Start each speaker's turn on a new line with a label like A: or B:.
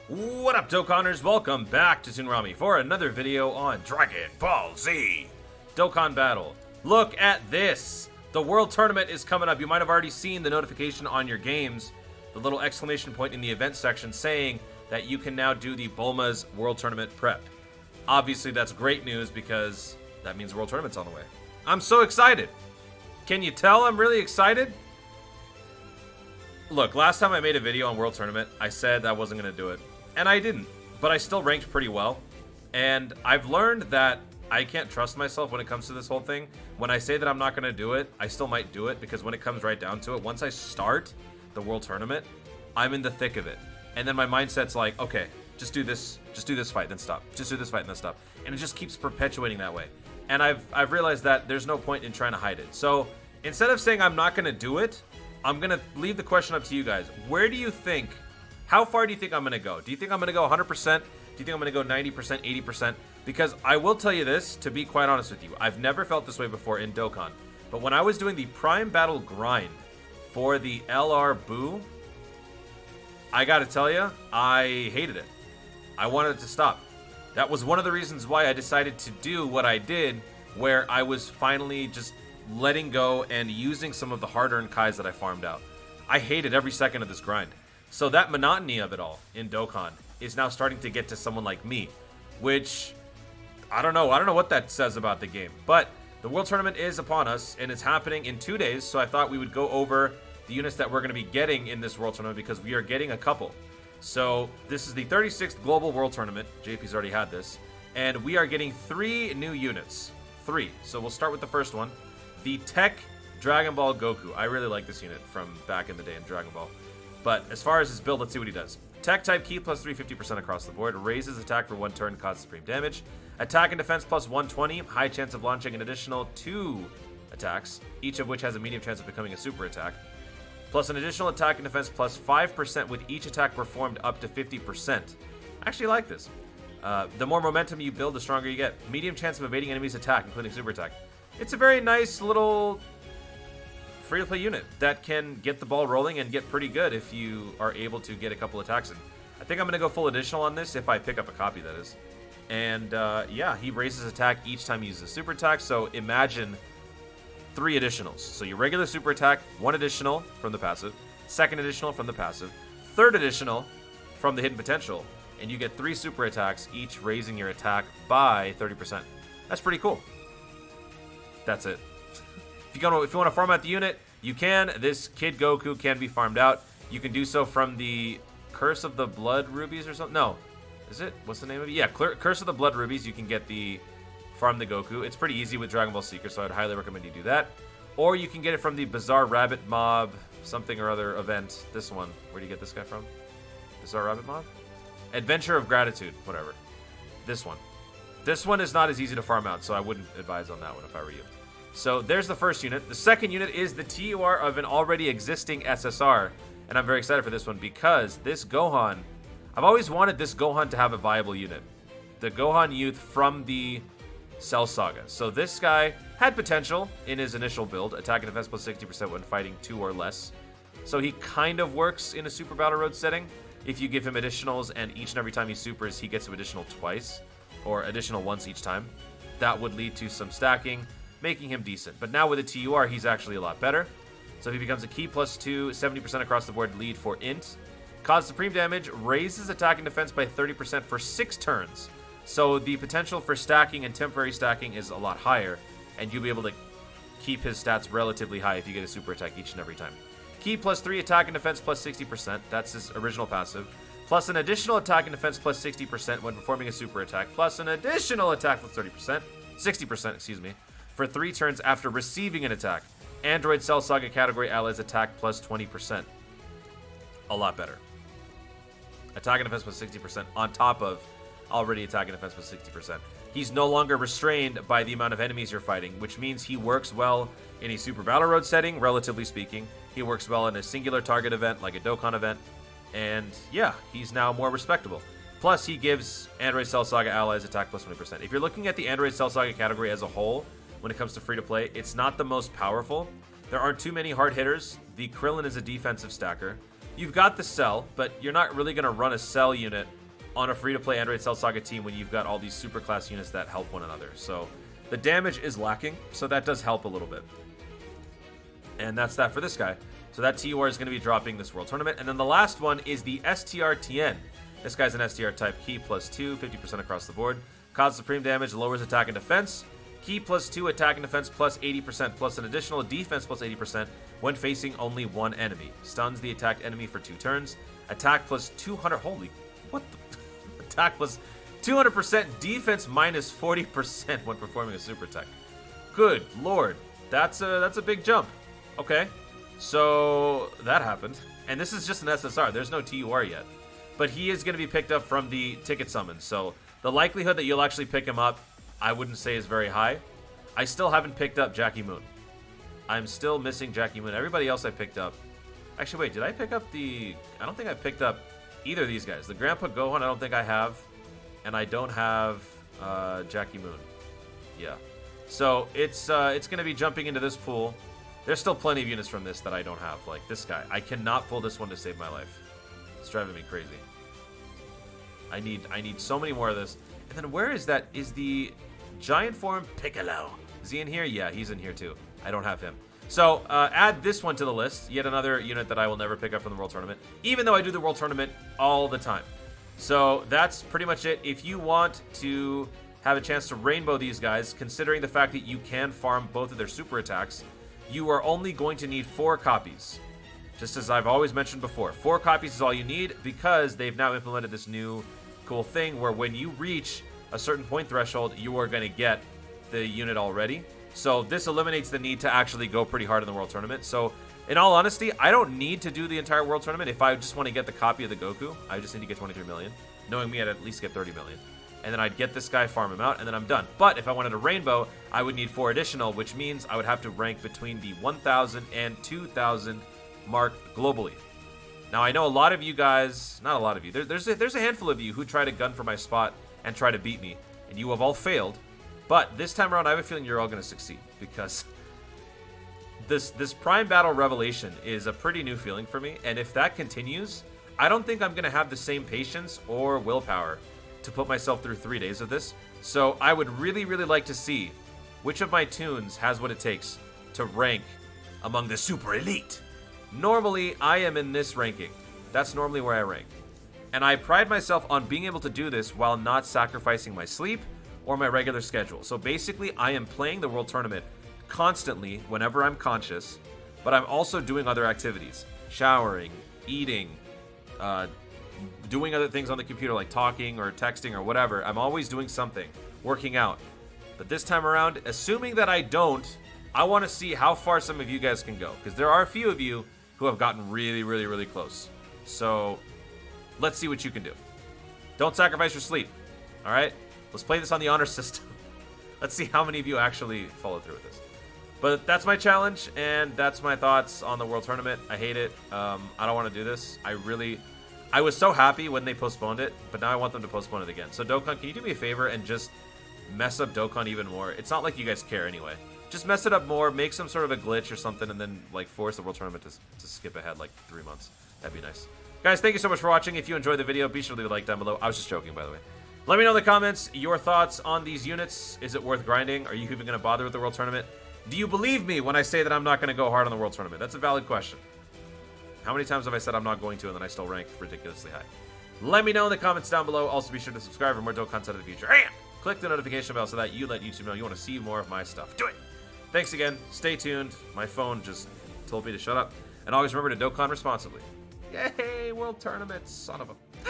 A: What up, Dokkanners? Welcome back to Tsunrami for another video on Dragon Ball Z Dokkan Battle. Look at this! The World Tournament is coming up. You might have already seen the notification on your games, the little exclamation point in the event section saying that you can now do the Bulma's World Tournament prep. Obviously, that's great news because that means World Tournament's on the way. I'm so excited! Can you tell I'm really excited? Look, last time I made a video on World Tournament, I said I wasn't going to do it. And I didn't, but I still ranked pretty well. And I've learned that I can't trust myself when it comes to this whole thing. When I say that I'm not going to do it, I still might do it, because when it comes right down to it, once I start the World Tournament, I'm in the thick of it. And then my mindset's like, okay, just do this fight, then stop. Just do this fight, and then stop. And it just keeps perpetuating that way. And I've realized that there's no point in trying to hide it. So instead of saying I'm not going to do it, I'm going to leave the question up to you guys. Where do you think... How far do you think I'm going to go? Do you think I'm going to go 100%? Do you think I'm going to go 90%, 80%? Because I will tell you this, to be quite honest with you, I've never felt this way before in Dokkan. But when I was doing the Prime Battle grind for the LR Boo, I got to tell you, I hated it. I wanted it to stop. That was one of the reasons why I decided to do what I did, where I was finally just letting go and using some of the hard-earned Kais that I farmed out. I hated every second of this grind. So that monotony of it all in Dokkan is now starting to get to someone like me, which I don't know what that says about the game. But the World Tournament is upon us, and it's happening in 2 days, so I thought we would go over the units that we're going to be getting in this World Tournament, because we are getting a couple. So this is the 36th Global World Tournament. JP's already had this. And we are getting 3 new units. 3. So we'll start with the first one. The Tech Dragon Ball Goku. I really like this unit from back in the day in Dragon Ball. But as far as his build, let's see what he does. Tech type key plus 350% across the board. Raises attack for 1 turn, causes supreme damage. Attack and defense plus 120. High chance of launching an additional 2 attacks, each of which has a medium chance of becoming a super attack. Plus an additional attack and defense plus 5% with each attack performed up to 50%. I actually like this. The more momentum you build, the stronger you get. Medium chance of evading enemies' attack, including super attack. It's a very nice little free-to-play unit that can get the ball rolling and get pretty good if you are able to get a couple attacks in. I think I'm going to go full additional on this if I pick up a copy, that is. And yeah, he raises attack each time he uses a super attack, so imagine 3 additionals. So your regular super attack, 1 additional from the passive, 2nd additional from the passive, 3rd additional from the hidden potential, and you get 3 super attacks, each raising your attack by 30%. That's pretty cool. That's it. If you want to farm out the unit, you can. This Kid Goku can be farmed out. You can do so from the Curse of the Blood Rubies or something. No. Is it? What's the name of it? Yeah, Curse of the Blood Rubies. You can get the farm the Goku. It's pretty easy with Dragon Ball Seeker, so I'd highly recommend you do that. Or you can get it from the Bizarre Rabbit Mob something or other event. This one. Where do you get this guy from? Bizarre Rabbit Mob? Adventure of Gratitude. Whatever. This one. This one is not as easy to farm out, so I wouldn't advise on that one if I were you. So there's the first unit. The second unit is the TUR of an already existing SSR. And I'm very excited for this one because this Gohan, I've always wanted this Gohan to have a viable unit. The Gohan Youth from the Cell Saga. So this guy had potential in his initial build. Attack and defense plus 60% when fighting 2 or less. So he kind of works in a Super Battle Road setting. If you give him additionals and each and every time he supers, he gets an additional twice. Or additional once each time. That would lead to some stacking, making him decent. But now with a TUR, he's actually a lot better. So if he becomes a key plus 2, 70% across the board lead for int. Causes supreme damage, raises attack and defense by 30% for 6 turns. So the potential for stacking and temporary stacking is a lot higher. And you'll be able to keep his stats relatively high if you get a super attack each and every time. Key plus 3, attack and defense plus 60%. That's his original passive. Plus an additional attack and defense plus 60% when performing a super attack. Plus an additional attack plus 60%, excuse me. For 3 turns after receiving an attack. Android Cell Saga category allies attack plus 20%. A lot better. Attack and defense plus 60% on top of already attack and defense plus 60%. He's no longer restrained by the amount of enemies you're fighting, which means he works well in a Super Battle Road setting, relatively speaking. He works well in a singular target event like a Dokkan event. And yeah, he's now more respectable. Plus, he gives Android Cell Saga allies attack plus 20%. If you're looking at the Android Cell Saga category as a whole, when it comes to free-to-play, it's not the most powerful. There aren't too many hard hitters. The Krillin is a defensive stacker. You've got the Cell, but you're not really going to run a Cell unit on a free-to-play Android Cell Saga team when you've got all these super class units that help one another. So the damage is lacking, so that does help a little bit. And that's that for this guy. So that TUR is going to be dropping this World Tournament. And then the last one is the STRTN. This guy's an STR type key +2, 50% across the board. Causes supreme damage, lowers attack and defense. Key +2, attack and defense +80%, plus an additional defense +80% when facing only one enemy. Stuns the attacked enemy for 2 turns. Attack +200, holy, what the? Attack +200%, defense -40% when performing a super attack. Good lord, that's a big jump. Okay, so that happened. And this is just an SSR, there's no TUR yet. But he is going to be picked up from the ticket summons, so the likelihood that you'll actually pick him up, I wouldn't say is very high. I still haven't picked up Jackie Moon. I'm still missing Jackie Moon. Everybody else I picked up. Actually, wait, did I pick up the... I don't think I picked up either of these guys. The Grandpa Gohan I don't think I have. And I don't have Jackie Moon. Yeah. So it's going to be jumping into this pool. There's still plenty of units from this that I don't have. Like this guy. I cannot pull this one to save my life. It's driving me crazy. I need so many more of this. And then where is that? Is the giant form Piccolo? Is he in here? Yeah, he's in here too. I don't have him. So add this one to the list. Yet another unit that I will never pick up from the World Tournament, even though I do the World Tournament all the time. So that's pretty much it. If you want to have a chance to rainbow these guys, considering the fact that you can farm both of their super attacks, you are only going to need 4 copies. Just as I've always mentioned before, 4 copies is all you need because they've now implemented this new cool thing where when you reach a certain point threshold, you are going to get the unit already. So this eliminates the need to actually go pretty hard in the World Tournament. So in all honesty, I don't need to do the entire World Tournament. If I just want to get the copy of the Goku, I just need to get 23 million. Knowing me, I'd at least get 30 million. And then I'd get this guy, farm him out, and then I'm done. But if I wanted a rainbow, I would need 4 additional, which means I would have to rank between the 1,000 and 2,000 mark globally. Now, I know a lot of you guys, not a lot of you, there's a handful of you who try to gun for my spot and try to beat me, and you have all failed. But this time around, I have a feeling you're all going to succeed, because this Prime Battle Revelation is a pretty new feeling for me, and if that continues, I don't think I'm going to have the same patience or willpower to put myself through 3 days of this. So I would really, really like to see which of my tunes has what it takes to rank among the super elite. Normally, I am in this ranking. That's normally where I rank. And I pride myself on being able to do this while not sacrificing my sleep or my regular schedule. So basically, I am playing the World Tournament constantly whenever I'm conscious, but I'm also doing other activities. Showering, eating, doing other things on the computer like talking or texting or whatever. I'm always doing something, working out. But this time around, assuming that I don't, I want to see how far some of you guys can go, because there are a few of you who have gotten really, really, really close. So let's see what you can do. Don't sacrifice your sleep. All right? Let's play this on the honor system. Let's see how many of you actually follow through with this. But that's my challenge, and that's my thoughts on the World Tournament. I hate it. I don't want to do this. I was so happy when they postponed it, but now I want them to postpone it again. So Dokkan, can you do me a favor and just mess up Dokkan even more? It's not like you guys care anyway. Just mess it up more, make some sort of a glitch or something, and then like force the World Tournament to skip ahead like 3 months. That'd be nice. Guys, thank you so much for watching. If you enjoyed the video, be sure to leave a like down below. I was just joking, by the way. Let me know in the comments your thoughts on these units. Is it worth grinding? Are you even going to bother with the World Tournament? Do you believe me when I say that I'm not going to go hard on the World Tournament? That's a valid question. How many times have I said I'm not going to, and then I still rank ridiculously high? Let me know in the comments down below. Also, be sure to subscribe for more Dokkan content in the future. And click the notification bell so that you let YouTube know you want to see more of my stuff. Do it! Thanks again. Stay tuned. My phone just told me to shut up. And always remember to Dokkan responsibly. Yay! World Tournament. Son of a...